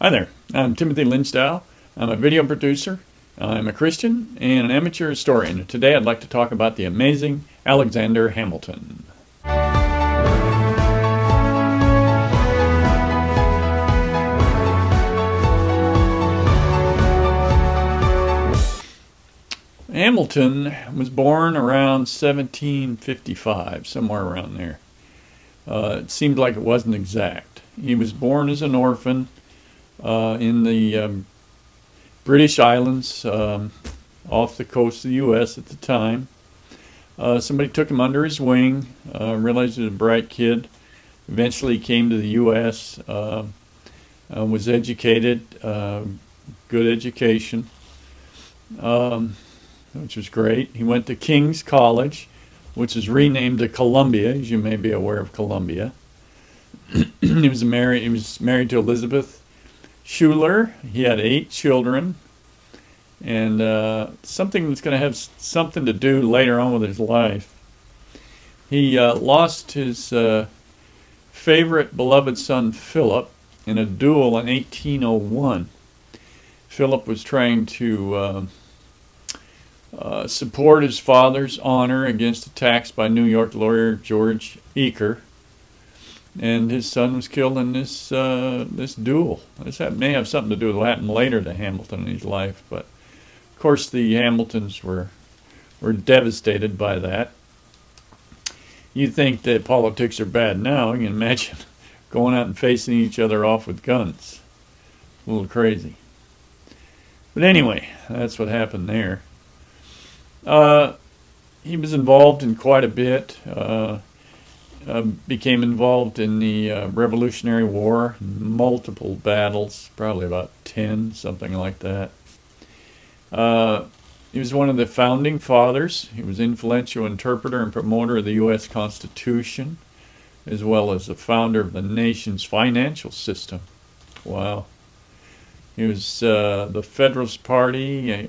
Hi there, I'm Timothy Linsdau. I'm a video producer, I'm a Christian, and an amateur historian. Today I'd like to talk about the amazing Alexander Hamilton. Hamilton was born around 1755, somewhere around there. It seemed like it wasn't exact. He was born as an orphan in the British Islands, off the coast of the U.S. at the time. Somebody took him under his wing, realized he was a bright kid, eventually came to the U.S., was educated, good education, which was great. He went to King's College, which is renamed to Columbia, as you may be aware of Columbia. He was married to Elizabeth Schuyler. He had 8 children, and something that's going to have something to do later on with his life. He lost his favorite beloved son Philip in a duel in 1801. Philip was trying to support his father's honor against attacks by New York lawyer George Eaker, and his son was killed in this duel. This may have something to do with what happened later to Hamilton in his life, but of course the Hamiltons were devastated by that. You think that politics are bad now? You can imagine going out and facing each other off with guns. A little crazy. But anyway, that's what happened there. He was involved in quite a bit. Became involved in the Revolutionary War, multiple battles, probably about 10, something like that. He was one of the founding fathers. He was influential interpreter and promoter of the U.S. Constitution, as well as the founder of the nation's financial system. Wow. He was the Federalist Party.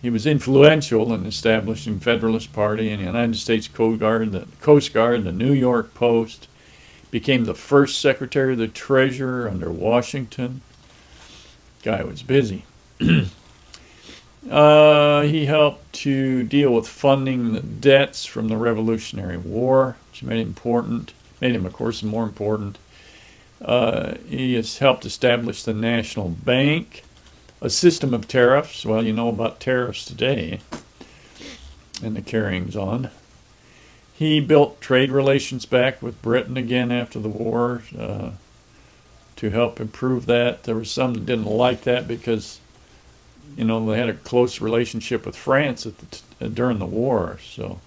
He was influential in establishing Federalist Party in the United States Coast Guard, the New York Post. Became the first Secretary of the Treasury under Washington. Guy was busy. He helped to deal with funding the debts from the Revolutionary War, which made him, of course, more important. He has helped establish the National Bank, a system of tariffs. Well, you know about tariffs today and the carryings on. He built trade relations back with Britain again after the war to help improve that. There were some that didn't like that because, they had a close relationship with France during the war, so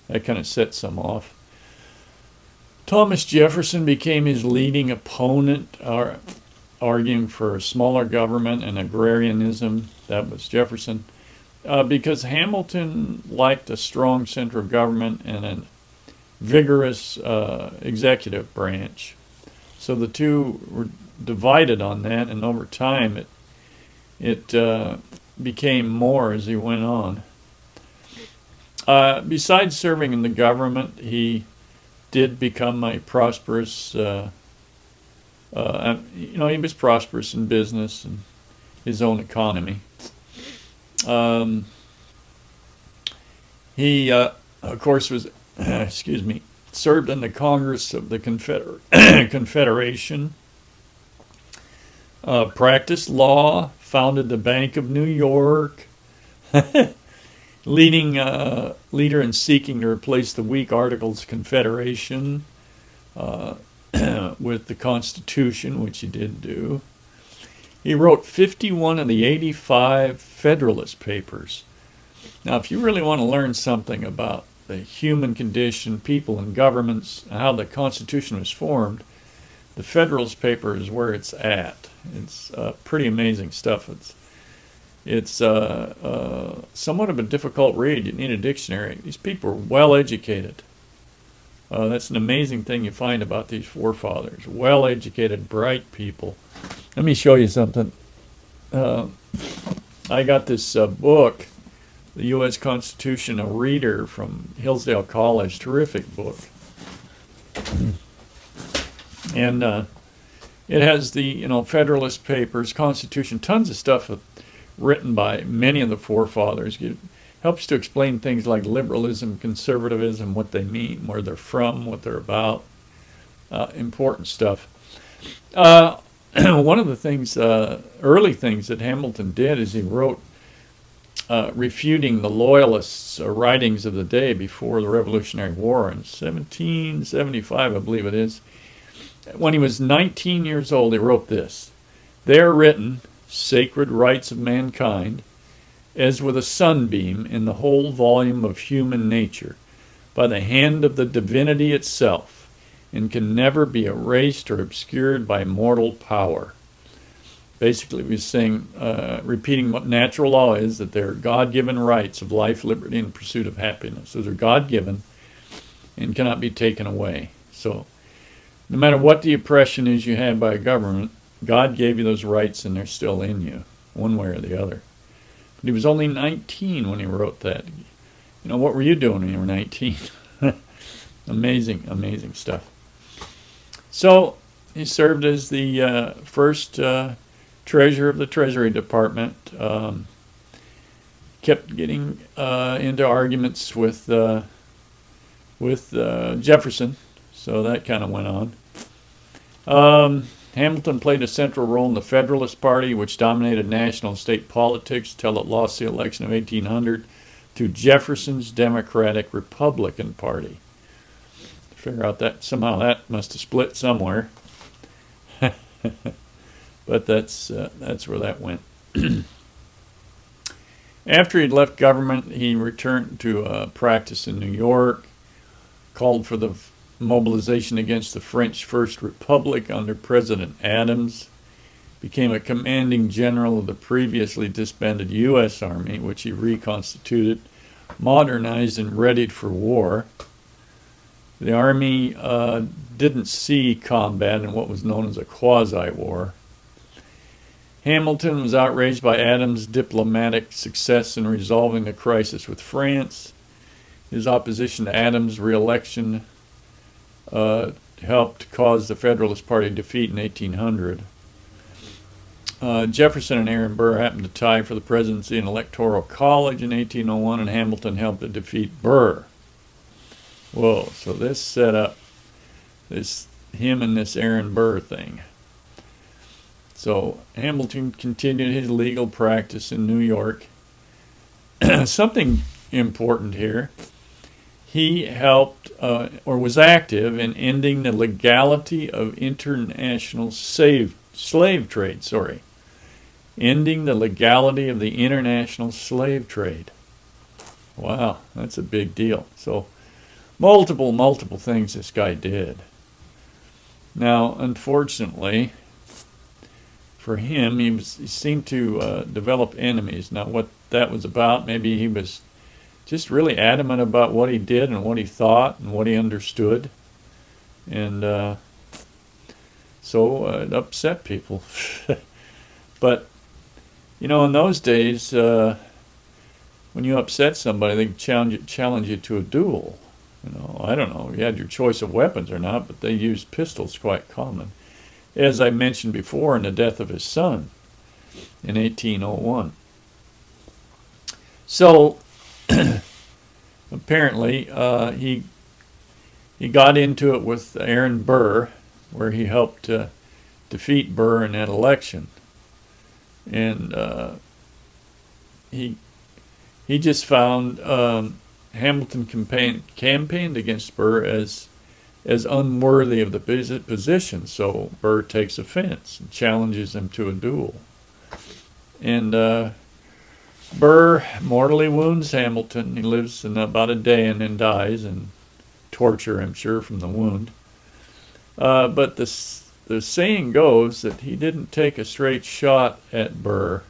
that kind of set some off. Thomas Jefferson became his leading opponent, arguing for a smaller government and agrarianism. That was Jefferson. Because Hamilton liked a strong central government and a vigorous executive branch. So the two were divided on that, and over time it became more as he went on. Besides serving in the government, he did become a prosperous he was prosperous in business and his own economy. He, of course, was, served in the Congress of the Confederation, practiced law, founded the Bank of New York, leading leader in seeking to replace the weak Articles of Confederation with the Constitution, which he did do. He wrote 51 of the 85 Federalist Papers. Now, if you really want to learn something about the human condition, people and governments, how the Constitution was formed, the Federalist Paper is where it's at. It's pretty amazing stuff. It's somewhat of a difficult read. You need a dictionary. These people are well educated. That's an amazing thing you find about these forefathers. Well-educated, bright people. Let me show you something. I got this book, the U.S. Constitution, a reader from Hillsdale College. Terrific book. And It has the, Federalist Papers, Constitution, tons of stuff written by many of the forefathers. It helps to explain things like liberalism, conservatism, what they mean, where they're from, what they're about. Important stuff. One of the things, early things that Hamilton did is he wrote refuting the Loyalists' writings of the day before the Revolutionary War in 1775, I believe it is. When he was 19 years old, he wrote this: "They are written, sacred rights of mankind, as with a sunbeam in the whole volume of human nature, by the hand of the divinity itself, and can never be erased or obscured by mortal power." Basically, we're saying, repeating what natural law is, that they're God-given rights of life, liberty, and pursuit of happiness. Those are God-given and cannot be taken away. So, no matter what the oppression is you had by a government, God gave you those rights and they're still in you, one way or the other. But he was only 19 when he wrote that. What were you doing when you were 19? Amazing, amazing stuff. So, he served as the first treasurer of the Treasury Department. Kept getting into arguments with Jefferson, so that kind of went on. Hamilton played a central role in the Federalist Party, which dominated national and state politics until it lost the election of 1800 to Jefferson's Democratic Republican Party. Figure out that somehow that must have split somewhere. But that's where that went. After he'd left government, he returned to practice in New York, called for the mobilization against the French First Republic under President Adams, became a commanding general of the previously disbanded U.S. Army, which he reconstituted, modernized, and readied for war. The Army didn't see combat in what was known as a quasi-war. Hamilton was outraged by Adams' diplomatic success in resolving the crisis with France. His opposition to Adams' re-election helped cause the Federalist Party defeat in 1800. Jefferson and Aaron Burr happened to tie for the presidency in Electoral College in 1801, and Hamilton helped to defeat Burr. Whoa, so this set up him and this Aaron Burr thing. So Hamilton continued his legal practice in New York. Something important here. He helped or was active in ending the legality of international slave trade. Ending the legality of the international slave trade. Wow, that's a big deal. So multiple things this guy did. Now, unfortunately, for him, he seemed to develop enemies. Now, what that was about, maybe he was just really adamant about what he did and what he thought and what he understood. And so it upset people. But, in those days, when you upset somebody, they challenge you to a duel. I don't know if you had your choice of weapons or not, but they used pistols quite common. As I mentioned before, in the death of his son in 1801. So, apparently, he got into it with Aaron Burr, where he helped defeat Burr in that election. And he just found Hamilton campaigned against Burr as unworthy of the position, so Burr takes offense and challenges him to a duel. And Burr mortally wounds Hamilton. He lives in about a day and then dies, and torture, I'm sure, from the wound. But the saying goes that he didn't take a straight shot at Burr,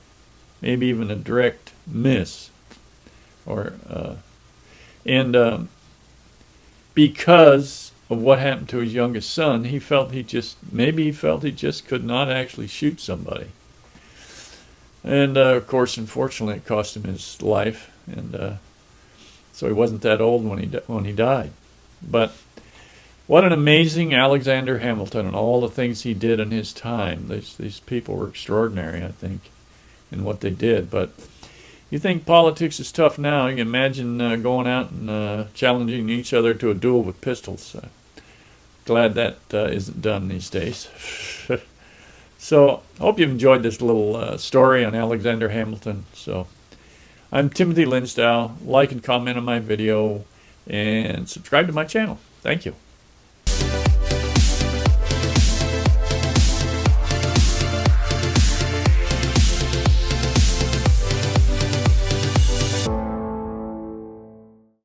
maybe even a direct miss, because of what happened to his youngest son, he felt he just could not actually shoot somebody. And of course, unfortunately, it cost him his life, and so he wasn't that old when he died. But What an amazing Alexander Hamilton and all the things he did in his time. These people were extraordinary, I think, in what they did. But you think politics is tough now. You can imagine going out and challenging each other to a duel with pistols. Glad that isn't done these days. So, I hope you've enjoyed this little story on Alexander Hamilton. So, I'm Timothy Linsdau. Like and comment on my video and subscribe to my channel. Thank you.